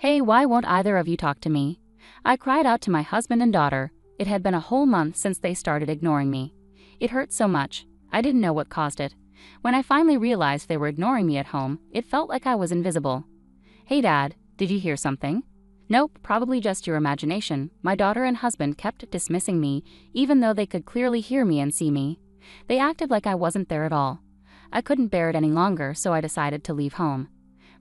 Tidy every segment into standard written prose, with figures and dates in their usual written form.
Hey, why won't either of you talk to me? I cried out to my husband and daughter. It had been a whole month since they started ignoring me. It hurt so much. I didn't know what caused it. When I finally realized they were ignoring me at home, it felt like I was invisible. Hey Dad, did you hear something? Nope, probably just your imagination. My daughter and husband kept dismissing me, even though they could clearly hear me and see me. They acted like I wasn't there at all. I couldn't bear it any longer, so I decided to leave home.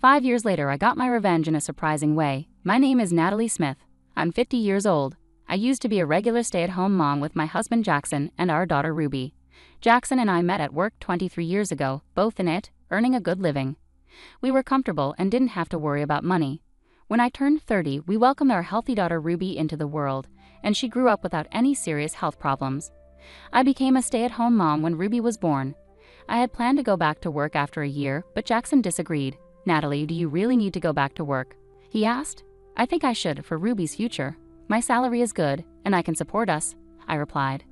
5 years later, I got my revenge in a surprising way. My name is Natalie Smith. I'm 50 years old. I used to be a regular stay-at-home mom with my husband Jackson and our daughter Ruby. Jackson and I met at work 23 years ago, both in it, earning a good living. We were comfortable and didn't have to worry about money. When I turned 30, we welcomed our healthy daughter Ruby into the world, and she grew up without any serious health problems. I became a stay-at-home mom when Ruby was born. I had planned to go back to work after a year, but Jackson disagreed. Natalie, do you really need to go back to work? He asked. I think I should for Ruby's future. My salary is good, and I can support us, I replied.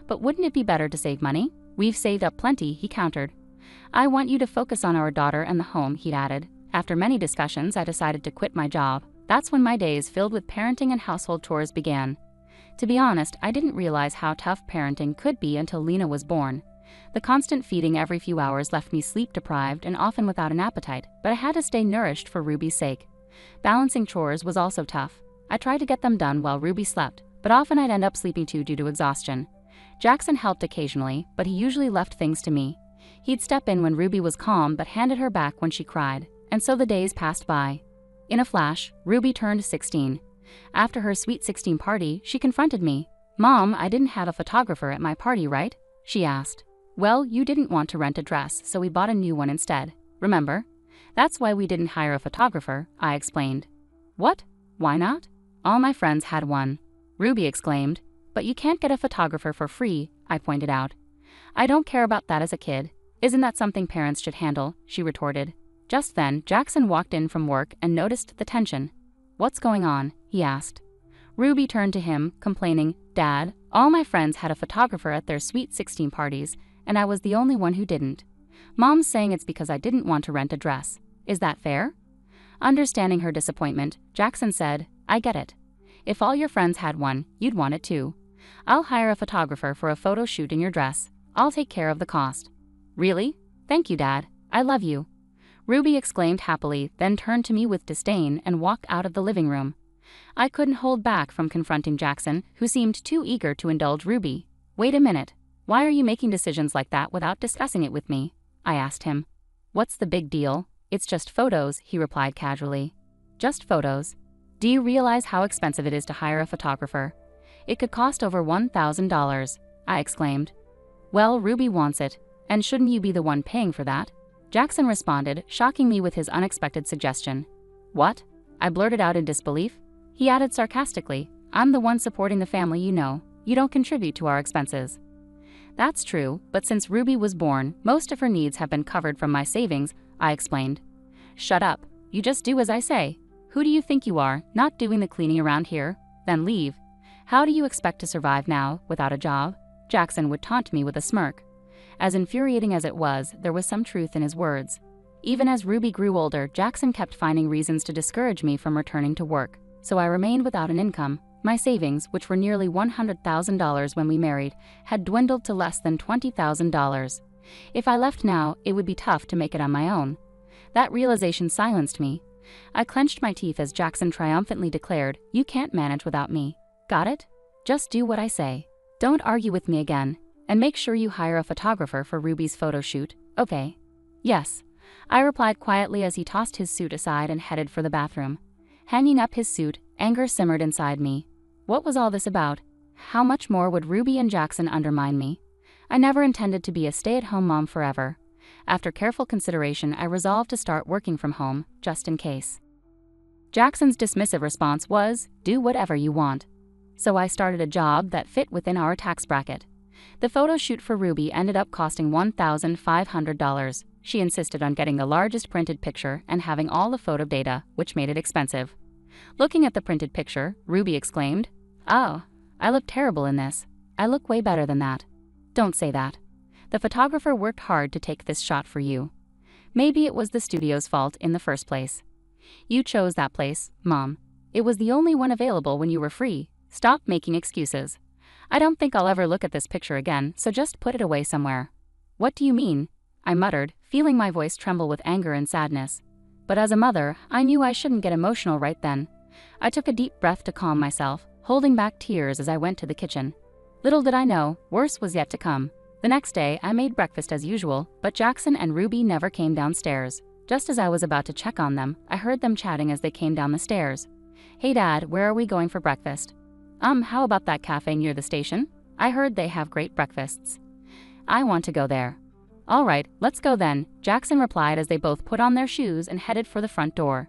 But wouldn't it be better to save money? We've saved up plenty, he countered. I want you to focus on our daughter and the home, he added. After many discussions, I decided to quit my job. That's when my days filled with parenting and household chores began. To be honest, I didn't realize how tough parenting could be until Lena was born. The constant feeding every few hours left me sleep-deprived and often without an appetite, but I had to stay nourished for Ruby's sake. Balancing chores was also tough. I tried to get them done while Ruby slept, but often I'd end up sleeping too due to exhaustion. Jackson helped occasionally, but he usually left things to me. He'd step in when Ruby was calm but handed her back when she cried, and so the days passed by. In a flash, Ruby turned 16. After her sweet 16 party, she confronted me. Mom, I didn't have a photographer at my party, right? She asked. Well, you didn't want to rent a dress, so we bought a new one instead. Remember? That's why we didn't hire a photographer, I explained. What? Why not? All my friends had one. Ruby exclaimed. But you can't get a photographer for free, I pointed out. I don't care about that as a kid. Isn't that something parents should handle? She retorted. Just then, Jackson walked in from work and noticed the tension. What's going on? He asked. Ruby turned to him, complaining, Dad, all my friends had a photographer at their sweet 16 parties, and I was the only one who didn't. Mom's saying it's because I didn't want to rent a dress. Is that fair? Understanding her disappointment, Jackson said, I get it. If all your friends had one, you'd want it too. I'll hire a photographer for a photo shoot in your dress. I'll take care of the cost. Really? Thank you, Dad. I love you. Ruby exclaimed happily, then turned to me with disdain and walked out of the living room. I couldn't hold back from confronting Jackson, who seemed too eager to indulge Ruby. Wait a minute. Why are you making decisions like that without discussing it with me? I asked him. What's the big deal? It's just photos, he replied casually. Just photos. Do you realize how expensive it is to hire a photographer? It could cost over $1,000, I exclaimed. Well, Ruby wants it, and shouldn't you be the one paying for that? Jackson responded, shocking me with his unexpected suggestion. What? I blurted out in disbelief. He added sarcastically, I'm the one supporting the family, you know. You don't contribute to our expenses. That's true, but since Ruby was born, most of her needs have been covered from my savings, I explained. Shut up. You just do as I say. Who do you think you are, not doing the cleaning around here? Then leave. How do you expect to survive now, without a job? Jackson would taunt me with a smirk. As infuriating as it was, there was some truth in his words. Even as Ruby grew older, Jackson kept finding reasons to discourage me from returning to work, so I remained without an income. My savings, which were nearly $100,000 when we married, had dwindled to less than $20,000. If I left now, it would be tough to make it on my own. That realization silenced me. I clenched my teeth as Jackson triumphantly declared, You can't manage without me. Got it? Just do what I say. Don't argue with me again, and make sure you hire a photographer for Ruby's photo shoot, okay? Yes, I replied quietly as he tossed his suit aside and headed for the bathroom. Hanging up his suit, anger simmered inside me. What was all this about? How much more would Ruby and Jackson undermine me? I never intended to be a stay-at-home mom forever. After careful consideration, I resolved to start working from home, just in case. Jackson's dismissive response was, do whatever you want. So I started a job that fit within our tax bracket. The photo shoot for Ruby ended up costing $1,500. She insisted on getting the largest printed picture and having all the photo data, which made it expensive. Looking at the printed picture, Ruby exclaimed, Oh, I look terrible in this. I look way better than that. Don't say that. The photographer worked hard to take this shot for you. Maybe it was the studio's fault in the first place. You chose that place, Mom. It was the only one available when you were free. Stop making excuses. I don't think I'll ever look at this picture again, so just put it away somewhere. What do you mean? I muttered, feeling my voice tremble with anger and sadness. But as a mother, I knew I shouldn't get emotional right then. I took a deep breath to calm myself, holding back tears as I went to the kitchen. Little did I know, worse was yet to come. The next day, I made breakfast as usual, but Jackson and Ruby never came downstairs. Just as I was about to check on them, I heard them chatting as they came down the stairs. Hey Dad, where are we going for breakfast? How about that cafe near the station? I heard they have great breakfasts. I want to go there. All right, let's go then, Jackson replied as they both put on their shoes and headed for the front door.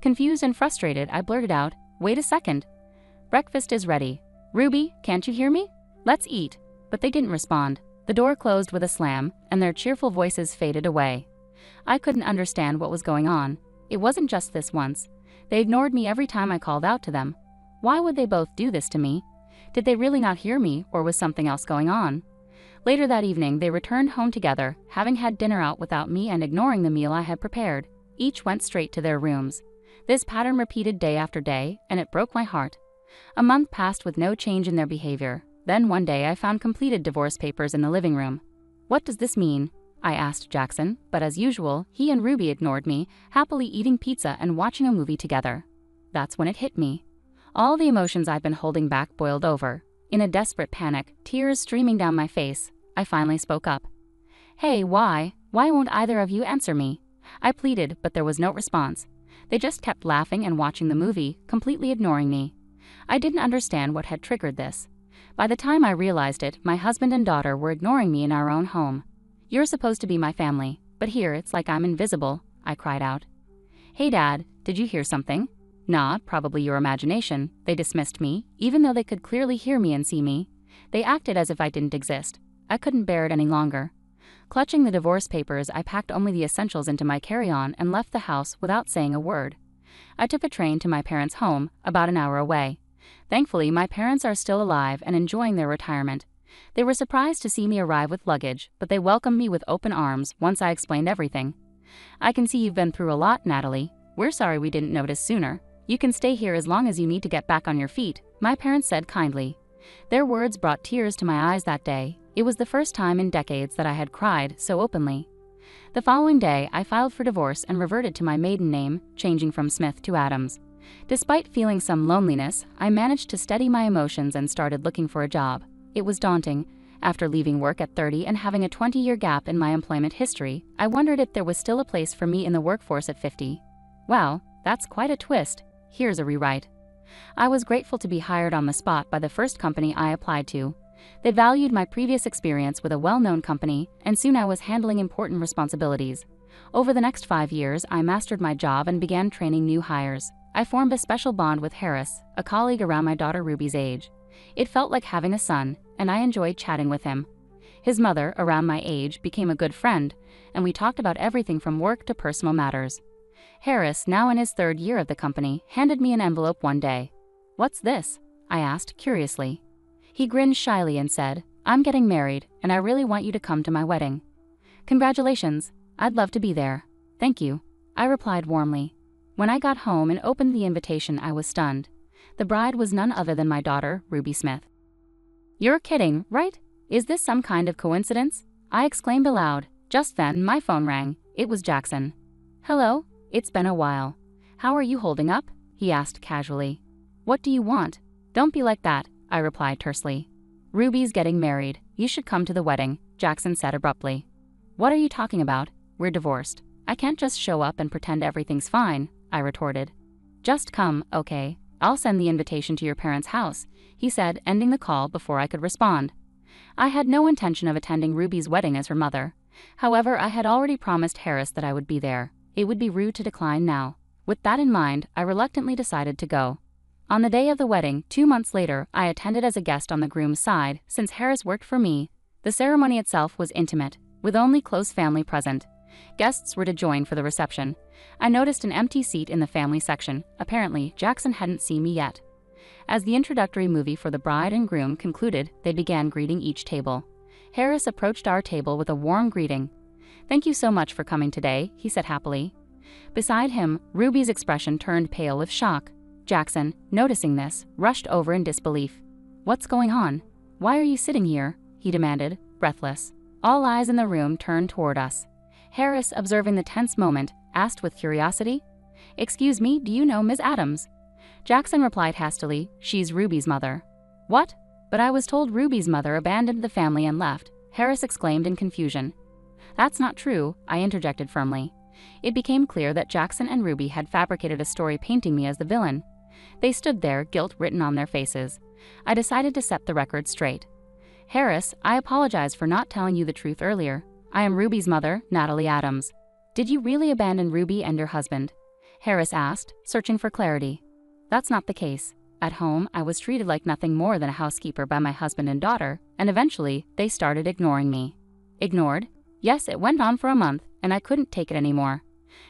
Confused and frustrated, I blurted out, wait a second. Breakfast is ready. Ruby, can't you hear me? Let's eat. But they didn't respond. The door closed with a slam, and their cheerful voices faded away. I couldn't understand what was going on. It wasn't just this once. They ignored me every time I called out to them. Why would they both do this to me? Did they really not hear me, or was something else going on? Later that evening, they returned home together, having had dinner out without me and ignoring the meal I had prepared. Each went straight to their rooms. This pattern repeated day after day, and it broke my heart. A month passed with no change in their behavior. Then one day I found completed divorce papers in the living room. What does this mean? I asked Jackson, but as usual, he and Ruby ignored me, happily eating pizza and watching a movie together. That's when it hit me. All the emotions I'd been holding back boiled over. In a desperate panic, tears streaming down my face, I finally spoke up. Hey, why won't either of you answer me? I pleaded, but there was no response. They just kept laughing and watching the movie, completely ignoring me. I didn't understand what had triggered this. By the time I realized it, my husband and daughter were ignoring me in our own home. You're supposed to be my family, but here it's like I'm invisible, I cried out. Hey Dad, did you hear something? Nah, probably your imagination. They dismissed me, even though they could clearly hear me and see me. They acted as if I didn't exist. I couldn't bear it any longer. Clutching the divorce papers, I packed only the essentials into my carry-on and left the house without saying a word. I took a train to my parents' home, about an hour away. Thankfully, my parents are still alive and enjoying their retirement. They were surprised to see me arrive with luggage, but they welcomed me with open arms once I explained everything. I can see you've been through a lot, Natalie. We're sorry we didn't notice sooner. You can stay here as long as you need to get back on your feet, my parents said kindly. Their words brought tears to my eyes that day. It was the first time in decades that I had cried so openly. The following day, I filed for divorce and reverted to my maiden name, changing from Smith to Adams. Despite feeling some loneliness, I managed to steady my emotions and started looking for a job. It was daunting. After leaving work at 30 and having a 20-year gap in my employment history, I wondered if there was still a place for me in the workforce at 50. Wow, that's quite a twist. Here's a rewrite. I was grateful to be hired on the spot by the first company I applied to. They valued my previous experience with a well-known company, and soon I was handling important responsibilities. Over the next 5 years, I mastered my job and began training new hires. I formed a special bond with Harris, a colleague around my daughter Ruby's age. It felt like having a son, and I enjoyed chatting with him. His mother, around my age, became a good friend, and we talked about everything from work to personal matters. Harris, now in his 3rd year of the company, handed me an envelope one day. "What's this?" I asked curiously. He grinned shyly and said, "I'm getting married, and I really want you to come to my wedding." "Congratulations. I'd love to be there." "Thank you," I replied warmly. When I got home and opened the invitation, I was stunned. The bride was none other than my daughter, Ruby Smith. "You're kidding, right? Is this some kind of coincidence?" I exclaimed aloud. Just then, my phone rang. It was Jackson. "Hello? It's been a while. How are you holding up?" he asked casually. "What do you want?" "Don't be like that," I replied tersely. "Ruby's getting married. You should come to the wedding," Jackson said abruptly. "What are you talking about? We're divorced. I can't just show up and pretend everything's fine," I retorted. "Just come, okay? I'll send the invitation to your parents' house," he said, ending the call before I could respond. I had no intention of attending Ruby's wedding as her mother. However, I had already promised Harris that I would be there. It would be rude to decline now. With that in mind, I reluctantly decided to go. On the day of the wedding, 2 months later, I attended as a guest on the groom's side, since Harris worked for me. The ceremony itself was intimate, with only close family present. Guests were to join for the reception. I noticed an empty seat in the family section. Apparently, Jackson hadn't seen me yet. As the introductory movie for the bride and groom concluded, they began greeting each table. Harris approached our table with a warm greeting. "Thank you so much for coming today," he said happily. Beside him, Ruby's expression turned pale with shock. Jackson, noticing this, rushed over in disbelief. "What's going on? Why are you sitting here?" he demanded, breathless. All eyes in the room turned toward us. Harris, observing the tense moment, asked with curiosity, "Excuse me, do you know Ms. Adams?" Jackson replied hastily, "She's Ruby's mother." "What? But I was told Ruby's mother abandoned the family and left," Harris exclaimed in confusion. "That's not true," I interjected firmly. It became clear that Jackson and Ruby had fabricated a story painting me as the villain. They stood there, guilt written on their faces. I decided to set the record straight. "Harris, I apologize for not telling you the truth earlier. I am Ruby's mother, Natalie Adams." "Did you really abandon Ruby and your husband?" Harris asked, searching for clarity. "That's not the case. At home, I was treated like nothing more than a housekeeper by my husband and daughter, and eventually, they started ignoring me." "Ignored?" "Yes, it went on for a month, and I couldn't take it anymore."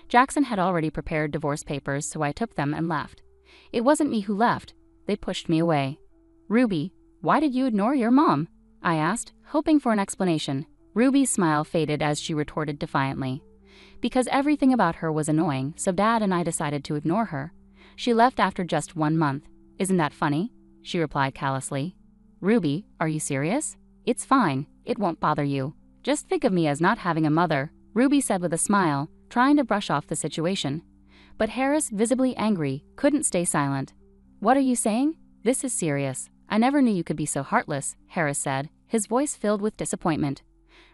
Jackson had already prepared divorce papers, so I took them and left. It wasn't me who left. They pushed me away. "Ruby, why did you ignore your mom?" I asked, hoping for an explanation. Ruby's smile faded as she retorted defiantly. "Because everything about her was annoying, so Dad and I decided to ignore her. She left after just 1 month. Isn't that funny?" she replied callously. "Ruby, are you serious? It's fine. It won't bother you. Just think of me as not having a mother," Ruby said with a smile, trying to brush off the situation. But Harris, visibly angry, couldn't stay silent. "What are you saying? This is serious. I never knew you could be so heartless," Harris said, his voice filled with disappointment.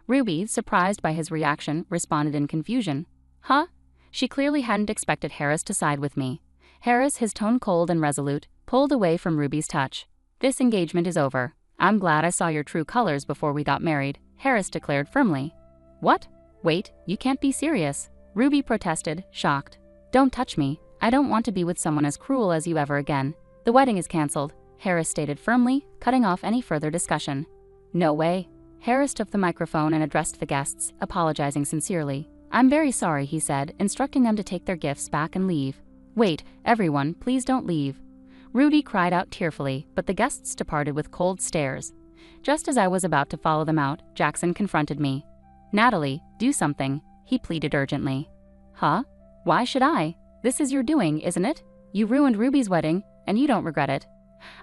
Ruby, surprised by his reaction, responded in confusion. "Huh?" She clearly hadn't expected Harris to side with me. Harris, his tone cold and resolute, pulled away from Ruby's touch. "This engagement is over. I'm glad I saw your true colors before we got married," Harris declared firmly. "What? Wait, you can't be serious," Ruby protested, shocked. "Don't touch me. I don't want to be with someone as cruel as you ever again. The wedding is canceled," Harris stated firmly, cutting off any further discussion. "No way." Harris took the microphone and addressed the guests, apologizing sincerely. "I'm very sorry," he said, instructing them to take their gifts back and leave. "Wait, everyone, please don't leave." Ruby cried out tearfully, but the guests departed with cold stares. Just as I was about to follow them out, Jackson confronted me. "Natalie, do something," he pleaded urgently. "Huh? Why should I? This is your doing, isn't it? You ruined Ruby's wedding, and you don't regret it,"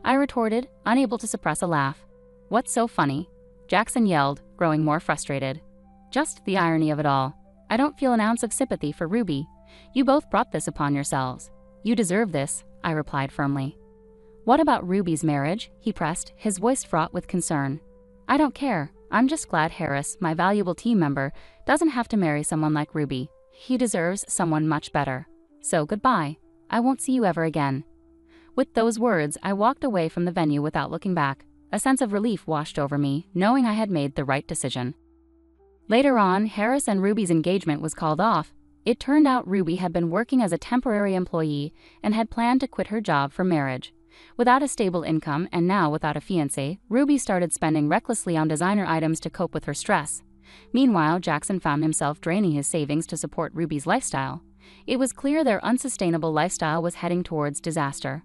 I retorted, unable to suppress a laugh. "What's so funny?" Jackson yelled, growing more frustrated. "Just the irony of it all. I don't feel an ounce of sympathy for Ruby. You both brought this upon yourselves. You deserve this," I replied firmly. "What about Ruby's marriage?" he pressed, his voice fraught with concern. "I don't care. I'm just glad Harris, my valuable team member, doesn't have to marry someone like Ruby. He deserves someone much better. So goodbye. I won't see you ever again." With those words, I walked away from the venue without looking back. A sense of relief washed over me, knowing I had made the right decision. Later on, Harris and Ruby's engagement was called off. It turned out Ruby had been working as a temporary employee and had planned to quit her job for marriage. Without a stable income and now without a fiancé, Ruby started spending recklessly on designer items to cope with her stress. Meanwhile, Jackson found himself draining his savings to support Ruby's lifestyle. It was clear their unsustainable lifestyle was heading towards disaster.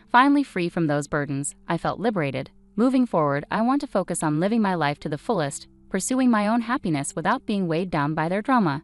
Finally free from those burdens, I felt liberated. Moving forward, I want to focus on living my life to the fullest, pursuing my own happiness without being weighed down by their drama.